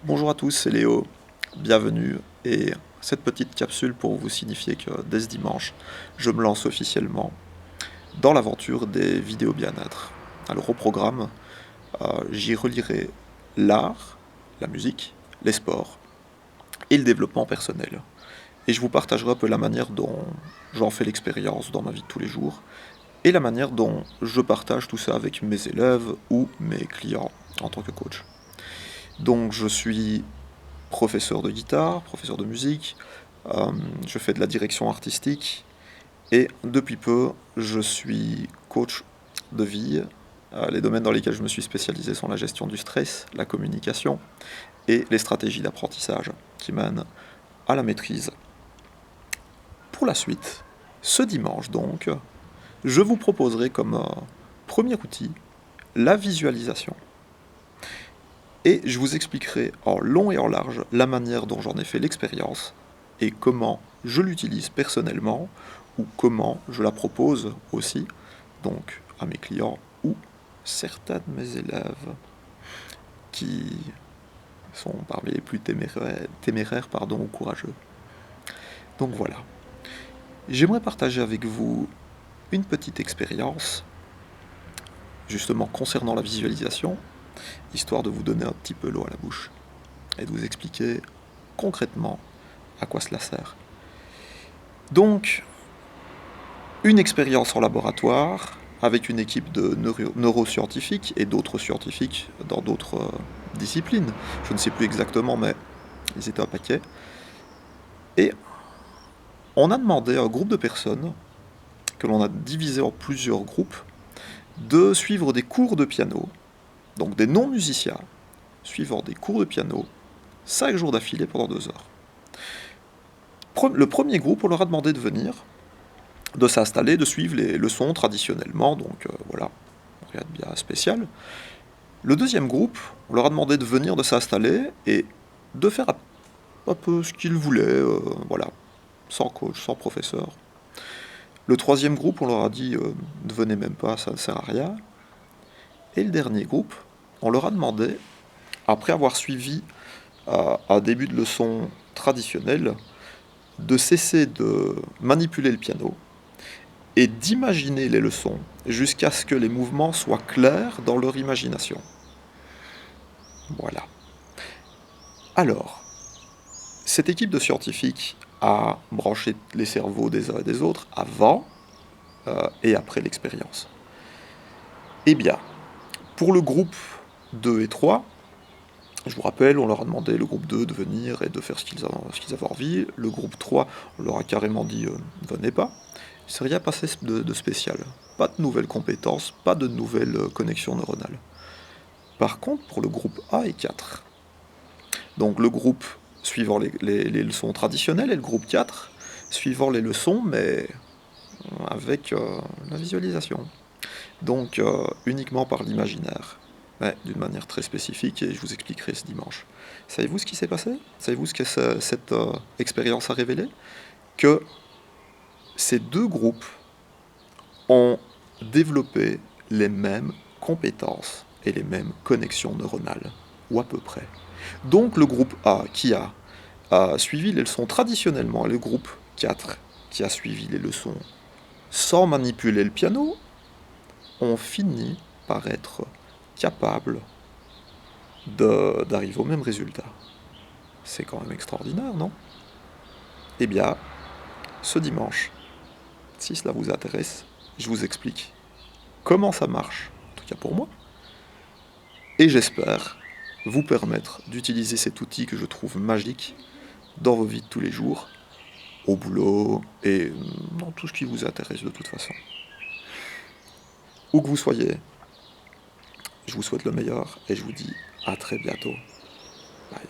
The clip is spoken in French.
Bonjour à tous, c'est Léo, bienvenue, et cette petite capsule pour vous signifier que dès ce dimanche, je me lance officiellement dans l'aventure des vidéos bien-être. Alors au programme, j'y relierai l'art, la musique, les sports et le développement personnel. Et je vous partagerai un peu la manière dont j'en fais l'expérience dans ma vie de tous les jours et la manière dont je partage tout ça avec mes élèves ou mes clients en tant que coach. Donc je suis professeur de guitare, professeur de musique, je fais de la direction artistique et depuis peu je suis coach de vie. Les domaines dans lesquels je me suis spécialisé sont la gestion du stress, la communication et les stratégies d'apprentissage qui mènent à la maîtrise. Pour la suite, ce dimanche donc, je vous proposerai comme premier outil la visualisation. Et je vous expliquerai en long et en large la manière dont j'en ai fait l'expérience et comment je l'utilise personnellement ou comment je la propose aussi donc à mes clients ou certains de mes élèves qui sont parmi les plus téméraires ou courageux. Donc voilà. J'aimerais partager avec vous une petite expérience justement concernant la visualisation, histoire de vous donner un petit peu l'eau à la bouche et de vous expliquer concrètement à quoi cela sert. Donc, une expérience en laboratoire avec une équipe de neuroscientifiques et d'autres scientifiques dans d'autres disciplines. Je ne sais plus exactement, mais ils étaient un paquet. Et on a demandé à un groupe de personnes, que l'on a divisé en plusieurs groupes, de suivre des cours de piano, donc des non-musiciens, suivant des cours de piano, 5 jours d'affilée pendant 2 heures. Le premier groupe, on leur a demandé de venir, de s'installer, de suivre les leçons traditionnellement, donc voilà, rien de bien spécial. Le deuxième groupe, on leur a demandé de venir, de s'installer et de faire un peu ce qu'ils voulaient, voilà, sans coach, sans professeur. Le troisième groupe, on leur a dit ne venez même pas, ça ne sert à rien. Et le dernier groupe, on leur a demandé, après avoir suivi un début de leçon traditionnelle, de cesser de manipuler le piano et d'imaginer les leçons jusqu'à ce que les mouvements soient clairs dans leur imagination. Voilà. Alors, cette équipe de scientifiques a branché les cerveaux des uns et des autres avant et après l'expérience. Eh bien, pour le groupe 2 et 3, je vous rappelle, on leur a demandé, le groupe 2, de venir et de faire ce qu'ils avaient envie. Le groupe 3, on leur a carrément dit ne venez pas. Il ne s'est rien passé de spécial. Pas de nouvelles compétences, pas de nouvelles connexions neuronales. Par contre, pour le groupe A et 4, donc le groupe suivant les leçons traditionnelles et le groupe 4 suivant les leçons mais avec la visualisation. Donc uniquement par l'imaginaire, mais d'une manière très spécifique et je vous expliquerai ce dimanche. Savez-vous ce qui s'est passé? Savez-vous ce que cette expérience a révélé? Que ces deux groupes ont développé les mêmes compétences et les mêmes connexions neuronales, ou à peu près. Donc le groupe A qui a suivi les leçons traditionnellement et le groupe 4 qui a suivi les leçons sans manipuler le piano ont fini par être capables d'arriver au même résultat. C'est quand même extraordinaire, non? Eh bien, ce dimanche, si cela vous intéresse, je vous explique comment ça marche, en tout cas pour moi, et j'espère vous permettre d'utiliser cet outil que je trouve magique dans vos vies de tous les jours, au boulot et dans tout ce qui vous intéresse de toute façon. Où que vous soyez, je vous souhaite le meilleur et je vous dis à très bientôt. Bye.